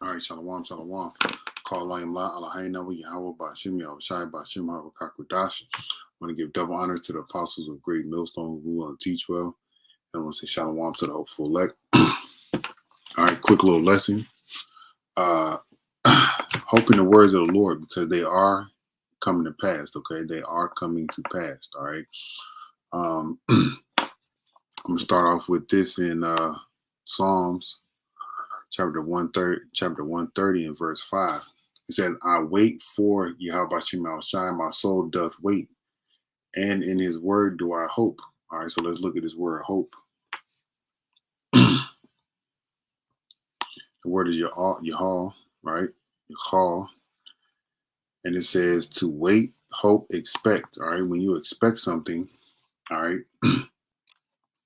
All right, shalom, shalom. Call Layim La Alahaina, we Yahweh Bashim Yahushai Bashim Hawakakudash. I want to give double honors to the apostles of Great Millstone who will teach well. And I want to say shalom to the hopeful elect. All right, quick little lesson. Hoping the words of the Lord, because they are coming to pass, okay? They are coming to pass, all right? I'm going to start off with this in Psalms chapter 130 and verse 5. It says, I wait for Yahweh Shai, my soul doth wait, and in his word do I hope. All right, so let's look at this word hope. The word is Yahal, right? Yahal. And it says to wait, hope, expect. All right, when you expect something, all right,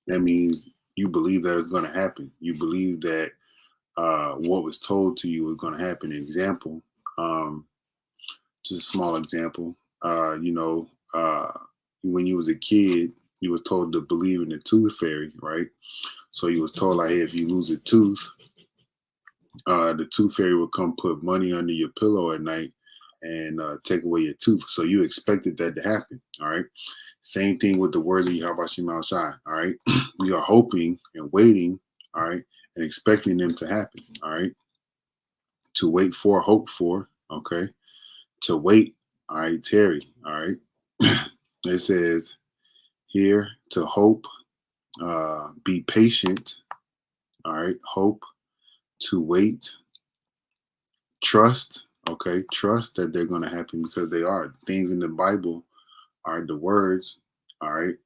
that means you believe that it's going to happen. You believe that what was told to you is going to happen. An example, just a small example, when you was a kid, you was told to believe in the tooth fairy, right? So you was told, like, hey, if you lose a tooth, the tooth fairy will come put money under your pillow at night and take away your tooth. So you expected that to happen, all right? Same thing with the words of Yahweh Shai, all right? We are hoping and waiting, all right, and expecting them to happen, all right? To wait for, hope for, okay? To wait, all right, Terry, all right? It says here to hope, be patient, all right? Hope, to wait, trust, okay? Trust that they're going to happen because they are. Things in the Bible are the words, all right,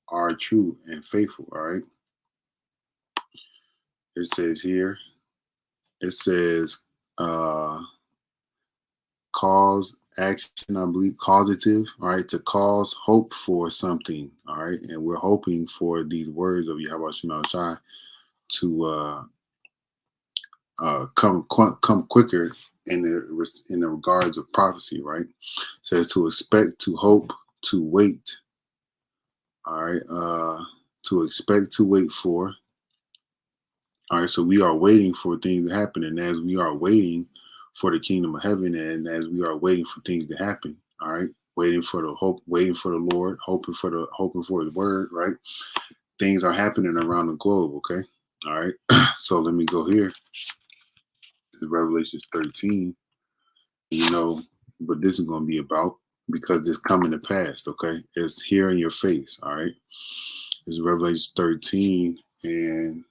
are true and faithful, all right? It says here, it says cause, action, I believe, causative, all right, to cause hope for something, all right? And we're hoping for these words of Yahweh Shai to come quicker in the regards of prophecy, right? It says to expect, to hope, to wait, all right, to expect, to wait for. All right, so we are waiting for things to happen, and as we are waiting for the kingdom of heaven, and as we are waiting for things to happen, all right, waiting for the hope, waiting for the Lord, hoping for the word, right? Things are happening around the globe, okay? All right, so let me go here. Revelation 13. You know what this is going to be about because it's coming to pass, okay? It's here in your face, all right? It's Revelation 13, and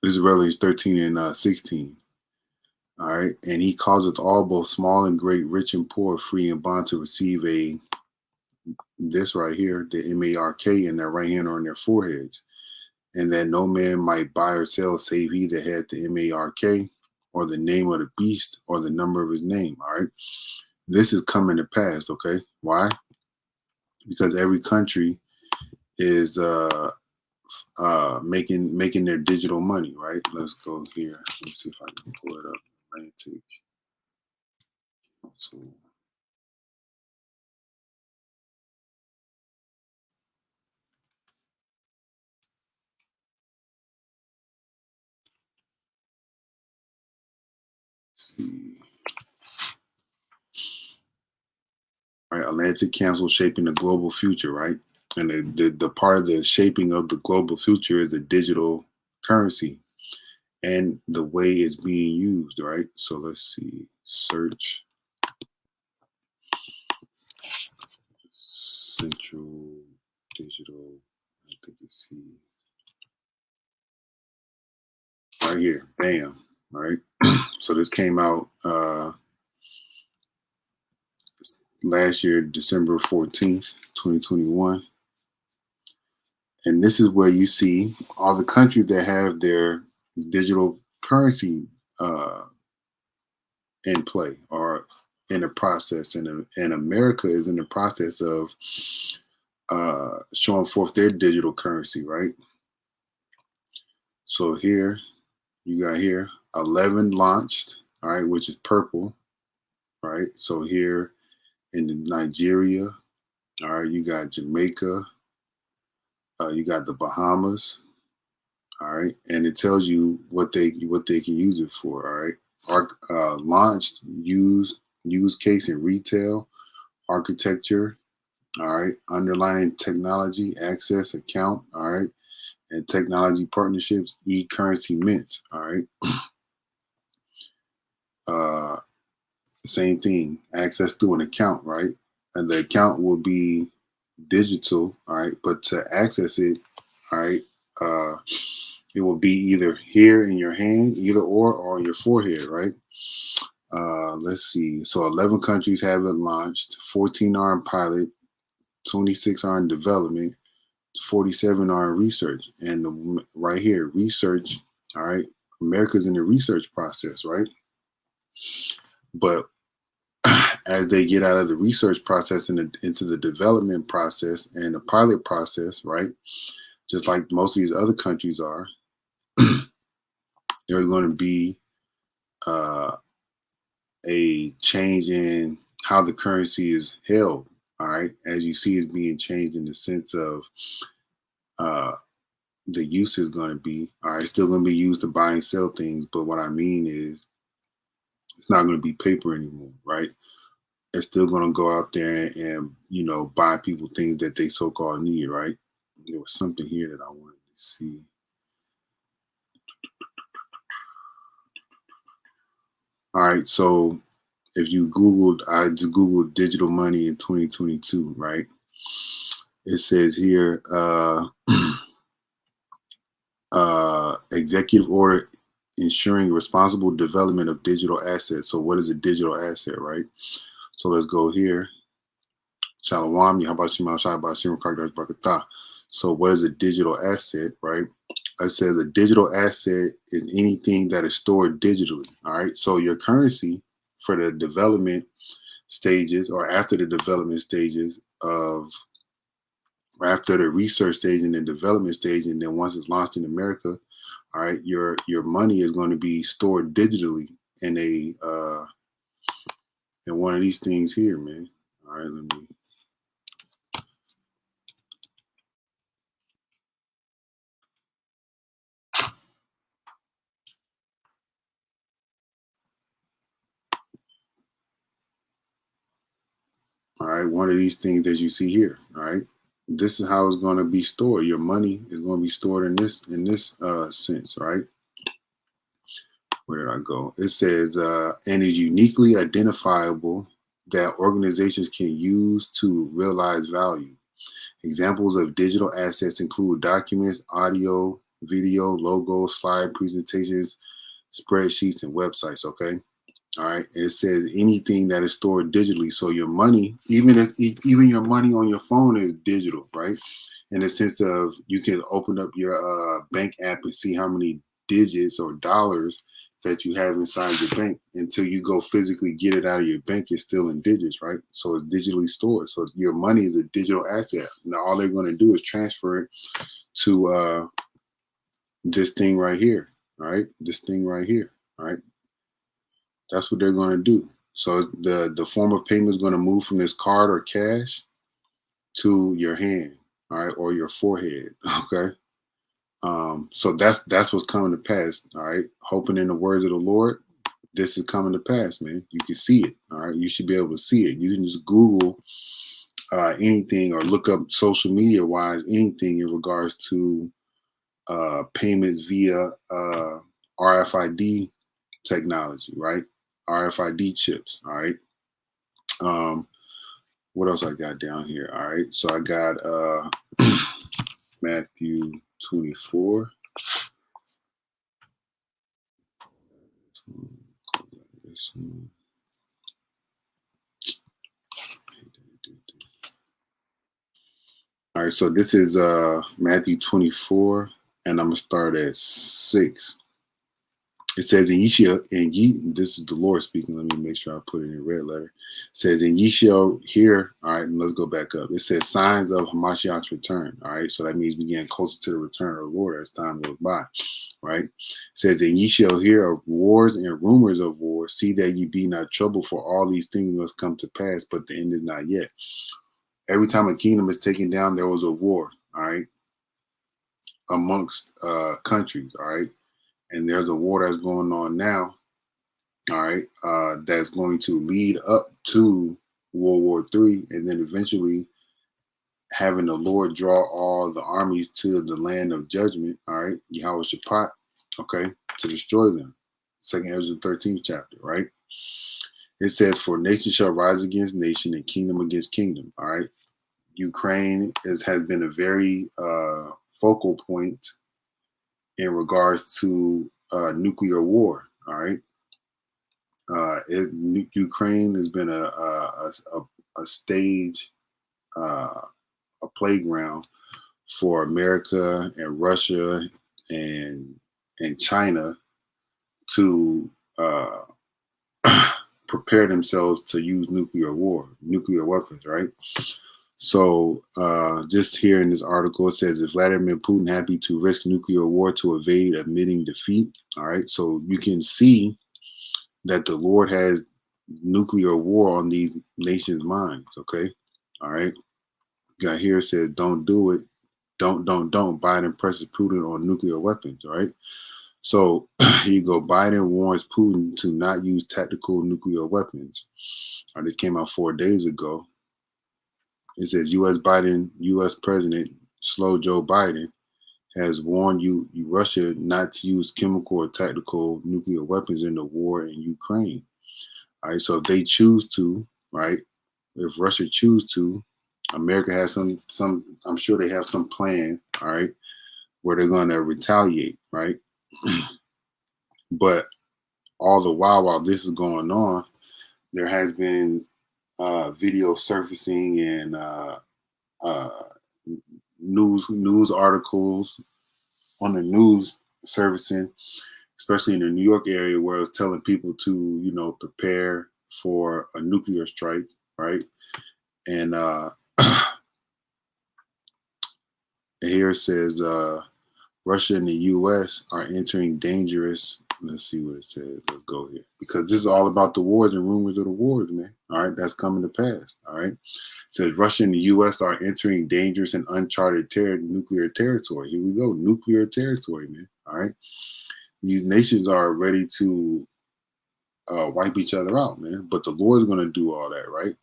this is Revelation 13 and 16. All right. And he causeth all, both small and great, rich and poor, free and bond, to receive this right here, the MARK, in their right hand or in their foreheads. And that no man might buy or sell save he that had the MARK or the name of the beast or the number of his name. All right. This is coming to pass. Okay. Why? Because every country is making their digital money, right? Let's go here. Let's see if I can pull it up. Atlantic. So, see. Right, Atlantic Council shaping the global future, right? And the part of the shaping of the global future is the digital currency and the way it's being used, right? So let's see, search central digital, I think it's here. Right here, bam, right? So this came out last year, December 14th, 2021. And this is where you see all the countries that have their digital currency in play or in a process. And America is in the process of showing forth their digital currency, right? So here You got here 11 launched, all right, which is purple, right? So here in Nigeria, all right, you got Jamaica, you got the Bahamas, all right, and it tells you what they can use it for, all right. Launched, use case in retail, architecture, all right, underlying technology, access, account, all right, and technology partnerships, e-currency mint, all right. Same thing, access through an account, right? And the account will be digital, all right, but to access it, all right, it will be either here in your hand, either or on your forehead, right? Let's see. So 11 countries have it launched, 14 are in pilot, 26 are in development, 47 are in research. And right here, research, all right, America's in the research process, right? But as they get out of the research process and into the development process and the pilot process, right? Just like most of these other countries are, there's going to be a change in how the currency is held. All right, as you see, it's being changed in the sense of the use is going to be all right. It's still going to be used to buy and sell things, but what I mean is it's not going to be paper anymore, right? It's still going to go out there and buy people things that they so-called need, right? There was something here that I wanted to see. All right, so if you I just Googled digital money in 2022, right? It says here, executive order ensuring responsible development of digital assets. So what is a digital asset, right? So let's go here. Shalom, so what is a digital asset, right? It says a digital asset is anything that is stored digitally, all right? So your currency for the development stages or after the development stages of, or after the research stage and the development stage, and then once it's launched in America, all right, your money is going to be stored digitally in in one of these things here, man. All right, let me. All right, one of these things that you see here. All right, this is how it's going to be stored. Your money is going to be stored in this sense, right? Where did I go? It says and is uniquely identifiable that organizations can use to realize value. Examples of digital assets include documents, audio, video, logos, slide presentations, spreadsheets, and websites. Okay. All right. It says anything that is stored digitally. So your money, even your money on your phone is digital, right? In the sense of you can open up your bank app and see how many digits or dollars that you have inside your bank. Until you go physically get it out of your bank, it's still in digits, right? So it's digitally stored. So your money is a digital asset. Now all they're going to do is transfer it to this thing right here, all right? This thing right here, all right? That's what they're going to do. So the form of payment is going to move from this card or cash to your hand, all right, or your forehead, okay? So that's what's coming to pass, all right? Hoping in the words of the Lord, this is coming to pass, man. You can see it, all right? You should be able to see it. You can just Google anything or look up social media-wise anything in regards to payments via RFID technology, right? RFID chips, all right? What else I got down here? All right, so I got Matthew 24. All right, so this is Matthew 24, and I'm gonna start at 6. It says, and this is the Lord speaking. Let me make sure I put it in red letter. It says, and ye shall hear. All right, and let's go back up. It says, signs of Hamashiach's return. All right, so that means we're getting closer to the return of the Lord as time goes by. Right? It says, and ye shall hear of wars and rumors of wars. See that ye be not troubled, for all these things must come to pass, but the end is not yet. Every time a kingdom is taken down, there was a war. All right, amongst countries. All right. And there's a war that's going on now, all right, that's going to lead up to World War III, and then eventually having the Lord draw all the armies to the land of judgment, all right, Yahweh Shaphat, okay, to destroy them. 2 Ezra 13th chapter, right? It says, for nation shall rise against nation and kingdom against kingdom, all right? Ukraine has been a very focal point in regards to nuclear war, all right? Ukraine has been a stage, a playground for America and Russia and China to prepare themselves to use nuclear weapons, right? So just here in this article, it says, if Vladimir Putin happy to risk nuclear war to evade admitting defeat, all right? So you can see that the Lord has nuclear war on these nations' minds, okay? All right. Got here says, don't do it. Don't. Biden presses Putin on nuclear weapons, all right? So here you go. Biden warns Putin to not use tactical nuclear weapons. All right, this came out 4 days ago. It says, U.S. President Slow Joe Biden has warned Russia not to use chemical or tactical nuclear weapons in the war in Ukraine. All right, so if they choose to, right? If Russia choose to, America has some. I'm sure they have some plan, all right, where they're going to retaliate, right? But all the while this is going on, there has been video surfacing and news articles on the news surfacing, especially in the New York area, where it's telling people to, prepare for a nuclear strike, right? And here it says Russia and the U.S. are entering dangerous. Let's see what it says. Let's go here, because this is all about the wars and rumors of the wars, man. All right, that's coming to pass. All right, it says Russia and the U.S. are entering dangerous and uncharted nuclear territory. Here we go, nuclear territory, man. All right, these nations are ready to wipe each other out, man. But the Lord's going to do all that, right?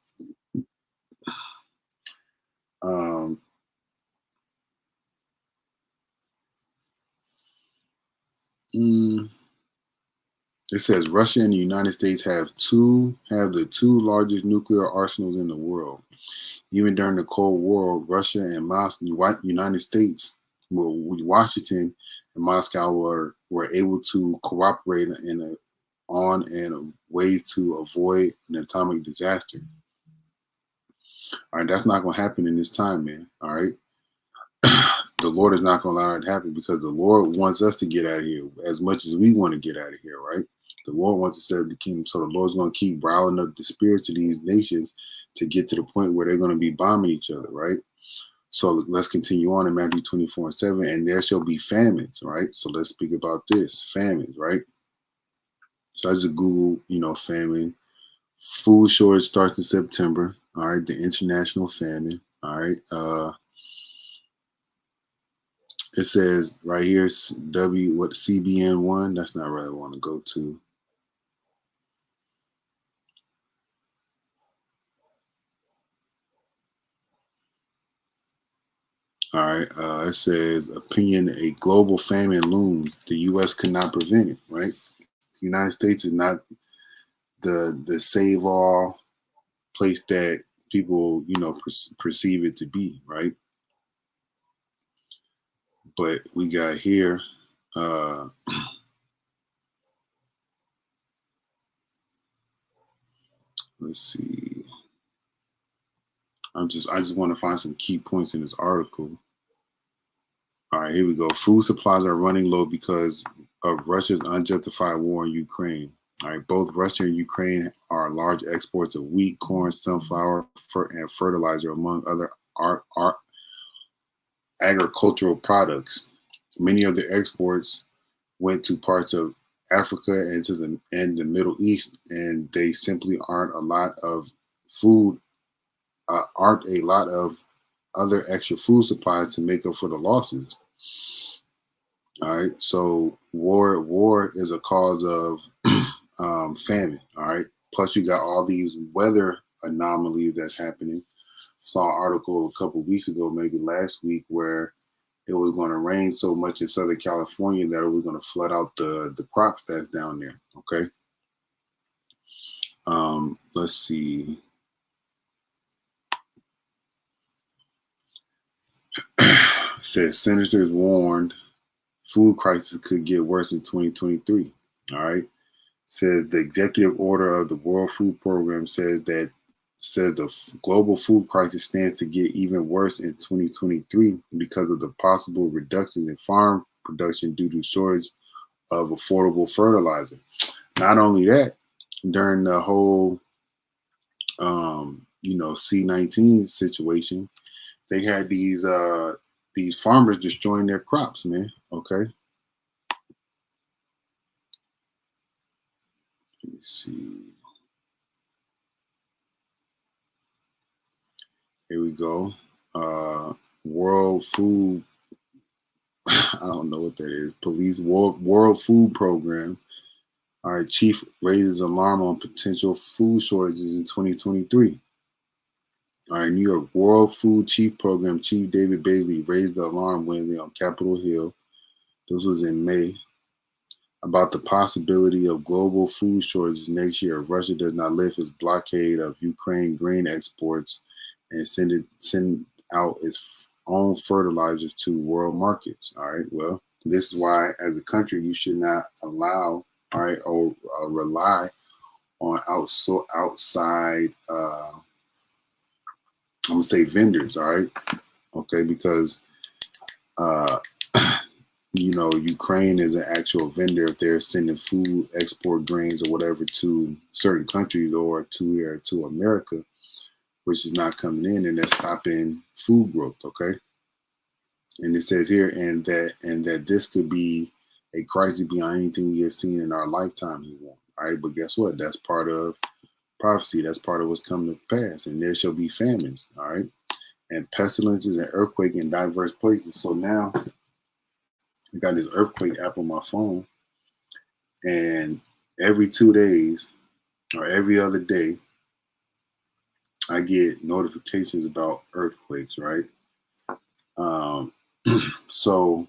It says Russia and the United States have the two largest nuclear arsenals in the world. Even during the Cold War, Russia and United States, Washington and Moscow were able to cooperate on ways to avoid an atomic disaster. All right, that's not going to happen in this time, man. All right. The Lord is not going to allow it to happen, because the Lord wants us to get out of here as much as we want to get out of here, right? The Lord wants to serve the kingdom. So the Lord's going to keep riling up the spirits of these nations to get to the point where they're going to be bombing each other, right? So let's continue on in Matthew 24:7. And there shall be famines, right? So let's speak about this. Famines, right? So I just Google, famine. Food shortage starts in September. All right. The international famine. All right. It says right here, CBN1. That's not where I want to go to. All right. It says, opinion, a global famine looms. The U.S. cannot prevent it, right? The United States is not the save all place that people, perceive it to be, right? But we got here, let's see. I just want to find some key points in this article. All right, here we go. Food supplies are running low because of Russia's unjustified war in Ukraine. All right, both Russia and Ukraine are large exports of wheat, corn, sunflower, and fertilizer, among other agricultural products. Many of the exports went to parts of Africa and the Middle East, and they simply aren't a lot of food, aren't a lot of other extra food supplies to make up for the losses. All right, so war is a cause of famine. All right, plus you got all these weather anomalies that's happening. Saw an article a couple of weeks ago, maybe last week, where it was going to rain so much in Southern California that it was going to flood out the crops that's down there. Okay. Let's see. Says senators warned food crisis could get worse in 2023. All right. Says the executive order of the World Food Program says the global food crisis stands to get even worse in 2023 because of the possible reductions in farm production due to shortage of affordable fertilizer. Not only that, during the whole C-19 situation, they had these farmers destroying their crops, man. Okay. Let me see. Here we go. World Food, I don't know what that is. World Food Program. All right, chief raises alarm on potential food shortages in 2023. All right, New York World Food Chief Program Chief David Beasley raised the alarm Wednesday on Capitol Hill. This was in May, about the possibility of global food shortages next year if Russia does not lift its blockade of Ukraine grain exports and send out its own fertilizers to world markets. All right. Well, this is why, as a country, you should not allow, all right, or rely on outside. I'm gonna say vendors. All right. Okay, because Ukraine is an actual vendor if they're sending food, export grains or whatever to certain countries or to America, which is not coming in, and that's stopping food growth. Okay. And it says here, and that this could be a crisis beyond anything we have seen in our lifetime, he warned. All right, but guess what? That's part of prophecy. That's part of what's coming to pass. And there shall be famines, all right, and pestilences and earthquake in diverse places. So now I got this earthquake app on my phone, and every 2 days or every other day, I get notifications about earthquakes, right? So,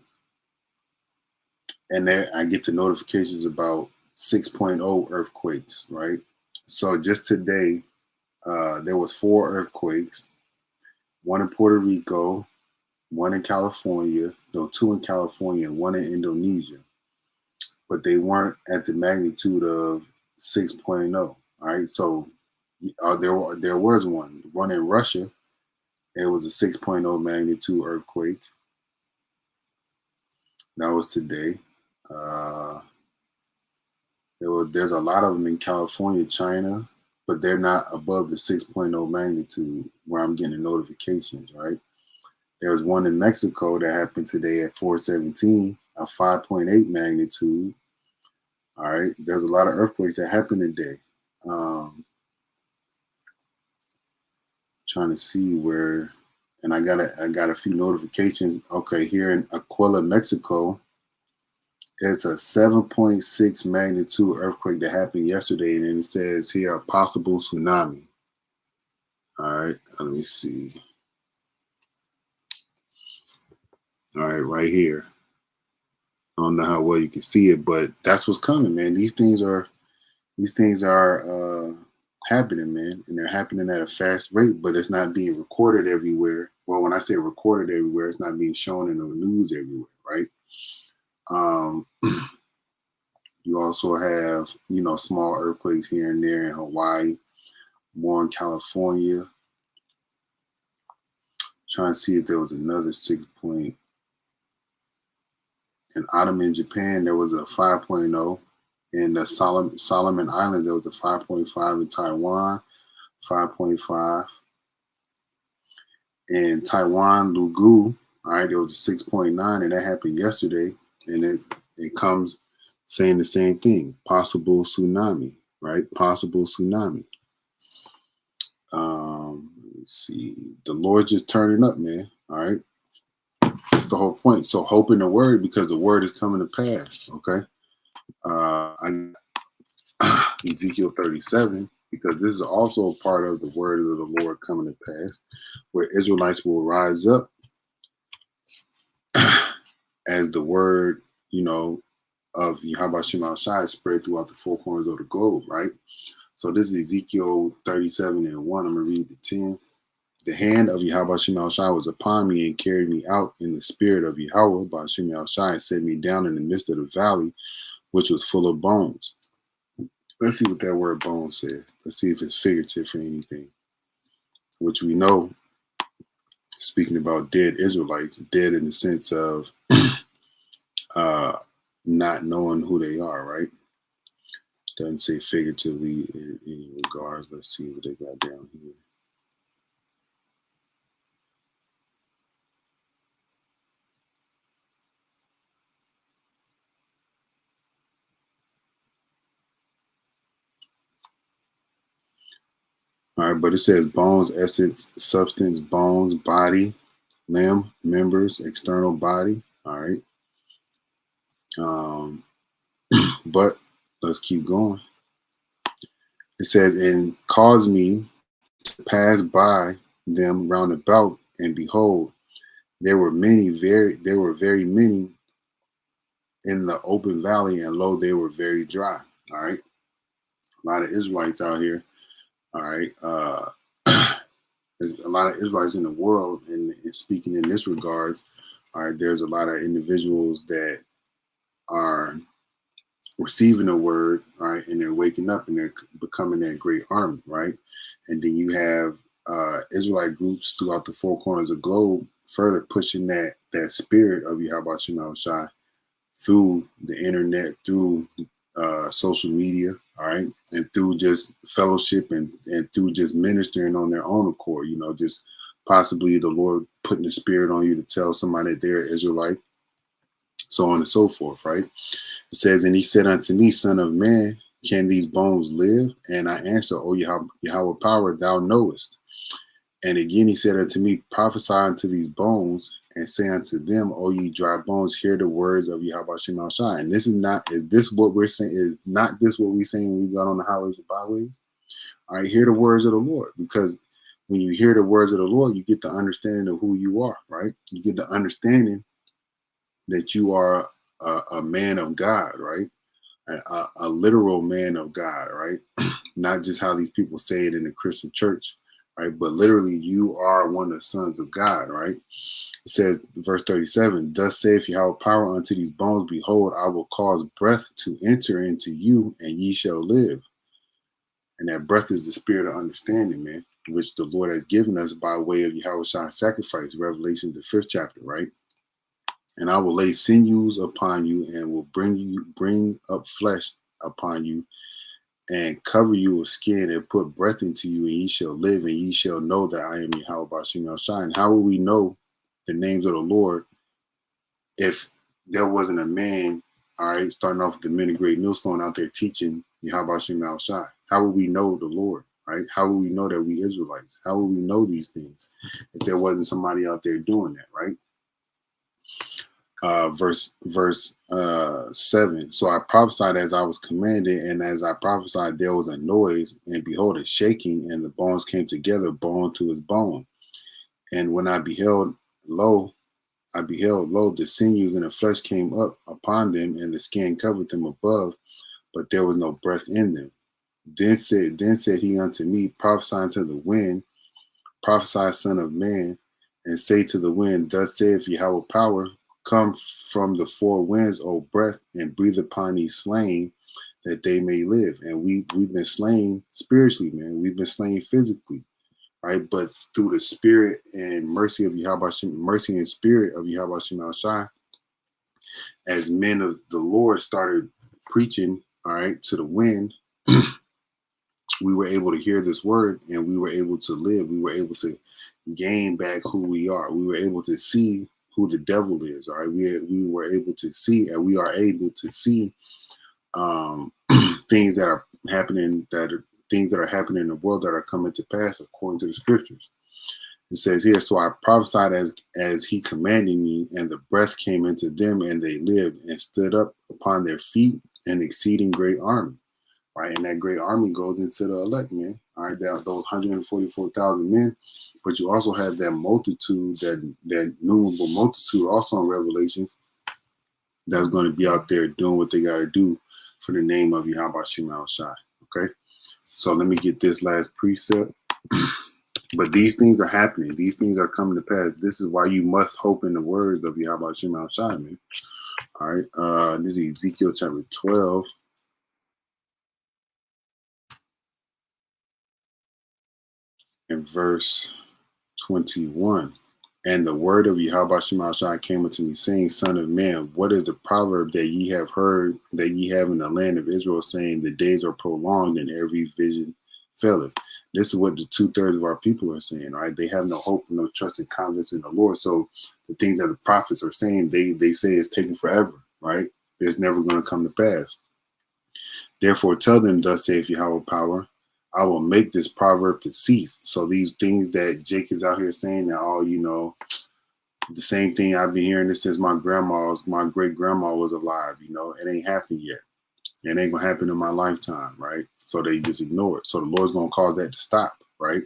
and then I get the notifications about 6.0 earthquakes, right? So just today, there was 4 earthquakes, one in Puerto Rico, one in California, no, 2 in California, and one in Indonesia. But they weren't at the magnitude of 6.0. All right, so there was one in Russia. It was a 6.0 magnitude earthquake. That was today. There's a lot of them in California, China, but they're not above the 6.0 magnitude where I'm getting notifications, right? There was one in Mexico that happened today at 4:17, a 5.8 magnitude. All right, there's a lot of earthquakes that happen today. Trying to see where, and I got a few notifications. Okay, here in Aquila, Mexico, it's a 7.6 magnitude earthquake that happened yesterday, and it says here a possible tsunami. All right, let me see. All right here. I don't know how well you can see it, but that's what's coming, man. These things are happening, man, and they're happening at a fast rate, but it's not being recorded everywhere. Well, when I say recorded everywhere, it's not being shown in the news everywhere, right? You also have, small earthquakes here and there in Hawaii, more in California. Trying to see if there was another 6.8 In Ottoman Japan, there was a 5.0. In the Solomon Islands, there was a 5.5. In Taiwan, 5.5. In Taiwan, Lugu, all right, there was a 6.9, and that happened yesterday. And it comes saying the same thing, possible tsunami, right? Possible tsunami. Let's see. The Lord's just turning up, man. All right. That's the whole point. So hope in the word, because the word is coming to pass. Okay. Ezekiel 37, because this is also a part of the word of the Lord coming to pass, where Israelites will rise up as the word, of Yahweh Shema Shai spread throughout the four corners of the globe, right? So this is Ezekiel 37 and 1. I'm going to read the 10. The hand of Yahweh Shema Shai was upon me and carried me out in the spirit of Yahweh by Shema Shai and set me down in the midst of the valley, which was full of bones. Let's see what that word bones says. Let's see if it's figurative for anything, which we know, speaking about dead Israelites, dead in the sense of not knowing who they are, right? Doesn't say figuratively in any regards. Let's see what they got down here. All right, but it says bones, essence, substance, bones, body, limb, members, external body. All right. But let's keep going. It says, and caused me to pass by them round about, and behold, there were very many in the open valley, and lo, they were very dry. All right. A lot of Israelites out here. All right. There's a lot of Israelites in the world, and speaking in this regards, all right, there's a lot of individuals that are receiving the word, right, and they're waking up and they're becoming that great army, right? And then you have Israelite groups throughout the four corners of the globe further pushing that spirit of Yahweh Shema Shai through the internet, through social media, all right, and through just fellowship and through just ministering on their own accord, just possibly the Lord putting the spirit on you to tell somebody that they're Israelite, so on and so forth, right? It says, and he said unto me, Son of man, can these bones live? And I answer, O Yahweh power, thou knowest. And again he said unto me, prophesy unto these bones, and say unto them, O ye dry bones, hear the words of Yahweh Shema Shai. And this is this what we're saying? Is not this what we're saying when we got on the highways and byways? All right, hear the words of the Lord, because when you hear the words of the Lord, you get the understanding of who you are, right? You get the understanding that you are a man of God, right? A literal man of God, right? Not just how these people say it in the Christian church, right? But literally, you are one of the sons of God, right? It says, verse 37, thus saith Yahweh power unto these bones, behold, I will cause breath to enter into you, and ye shall live. And that breath is the spirit of understanding, man, which the Lord has given us by way of Yahweh Shai's sacrifice, Revelation, the 5th chapter, right? And I will lay sinews upon you, and will bring up flesh upon you, and cover you with skin, and put breath into you, and ye shall live, and ye shall know that I am Yahweh Bashim El Shai. And how will we know the names of the Lord if there wasn't a man, all right, starting off with the men of Great Millstone out there teaching Yahweh Bashim El Shai? How will we know the Lord, right? How will we know that we Israelites? How will we know these things if there wasn't somebody out there doing that, right? Verse 7. So I prophesied as I was commanded, and as I prophesied, there was a noise, and behold, a shaking, and the bones came together, bone to his bone. And when I beheld, lo, the sinews and the flesh came up upon them, and the skin covered them above, but there was no breath in them. Then said he unto me, prophesy unto the wind, prophesy, son of man, and say to the wind, thus saith Yahweh power, come from the four winds, O breath, and breathe upon these slain, that they may live. And we've been slain spiritually, man. We've been slain physically, right? But through the spirit and mercy of Yahweh, mercy and spirit of Yahweh Shema Shai, as men of the Lord started preaching, all right, to the wind, we were able to hear this word and we were able to live. We were able to gain back who we are. We were able to see who the devil is. All right. We were able to see, and we are able to see things that are happening, things that are happening in the world that are coming to pass according to the scriptures. It says here, so I prophesied as he commanded me, and the breath came into them, and they lived and stood up upon their feet, an exceeding great army. Right, and that great army goes into the elect, man. All right, those 144,000 men, but you also have that multitude, that innumerable multitude, also in Revelations, that's going to be out there doing what they got to do for the name of Yahweh Shem Shai. Okay, so let me get this last precept. But these things are happening. These things are coming to pass. This is why you must hope in the words of Yahweh Shem Shai, man. All right, this is Ezekiel chapter 12. In verse 21, and the word of Yahweh Shem Shai came unto me, saying, Son of man, what is the proverb that ye have heard, that ye have in the land of Israel, saying, the days are prolonged and every vision faileth? This is what the 2/3 of our people are saying, right? They have no hope, no trust and confidence in the Lord. So the things that the prophets are saying, they say it's taking forever, right? It's never going to come to pass. Therefore tell them, thus saith Yahweh power, I will make this proverb to cease. So these things that Jake is out here saying that, oh, you know, the same thing I've been hearing this since my great grandma was alive, you know, it ain't happened yet. It ain't gonna happen in my lifetime, right? So they just ignore it. So the Lord's gonna cause that to stop, right?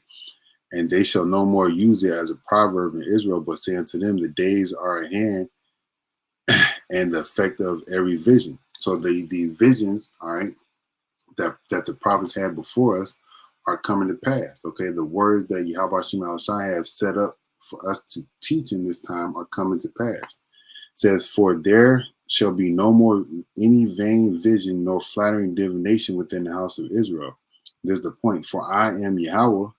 And they shall no more use it as a proverb in Israel, but say unto them, the days are at hand and the effect of every vision. So these visions, all right, that the prophets had before us are coming to pass. Okay, the words that Yahweh Shem Shai have set up for us to teach in this time are coming to pass. It says, for there shall be no more any vain vision nor flattering divination within the house of Israel. There's the point. For I am Yahweh,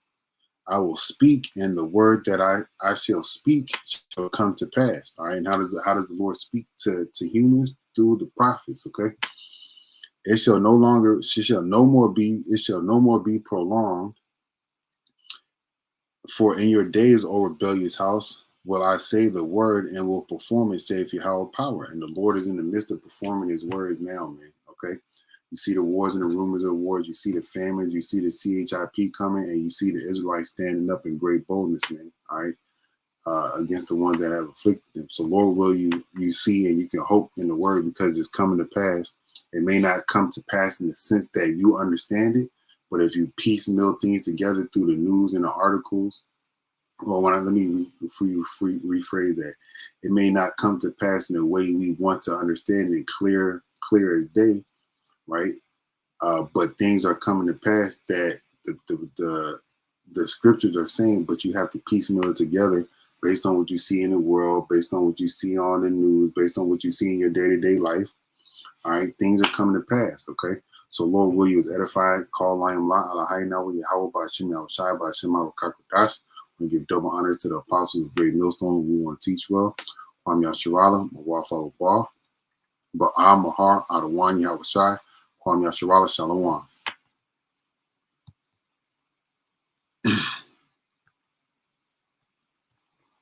I will speak, and the word that I shall speak shall come to pass. All right. And how does the Lord speak to humans? Through the prophets. Okay. It shall no more be prolonged. For in your days, O rebellious house, will I say the word and will perform it, saith Yahweh power. And the Lord is in the midst of performing his words now, man. Okay. You see the wars and the rumors of wars, you see the famines, you see the CHIP coming, and you see the Israelites standing up in great boldness, man. All right. Against the ones that have afflicted them. So Lord, will you see, and you can hope in the word, because it's coming to pass. It may not come to pass in the sense that you understand it, but if you piecemeal things together through the news and the articles, well, let me rephrase that. It may not come to pass in the way we want to understand it, clear as day, right? But things are coming to pass that the scriptures are saying, but you have to piecemeal it together based on what you see in the world, based on what you see on the news, based on what you see in your day-to-day life. All right, things are coming to pass. Okay, so Lord, will you is edified, call Lion La Alahai Nawa Yahweh by Shem Shai by Shem Kakudash. We give double honors to the apostles of Great Millstone who want to teach well. Kwam Yasharala, Mawafa Ba, Ba'ah Mahar, Adawan Yahweh Shai, Kwam Yasharala Shalom.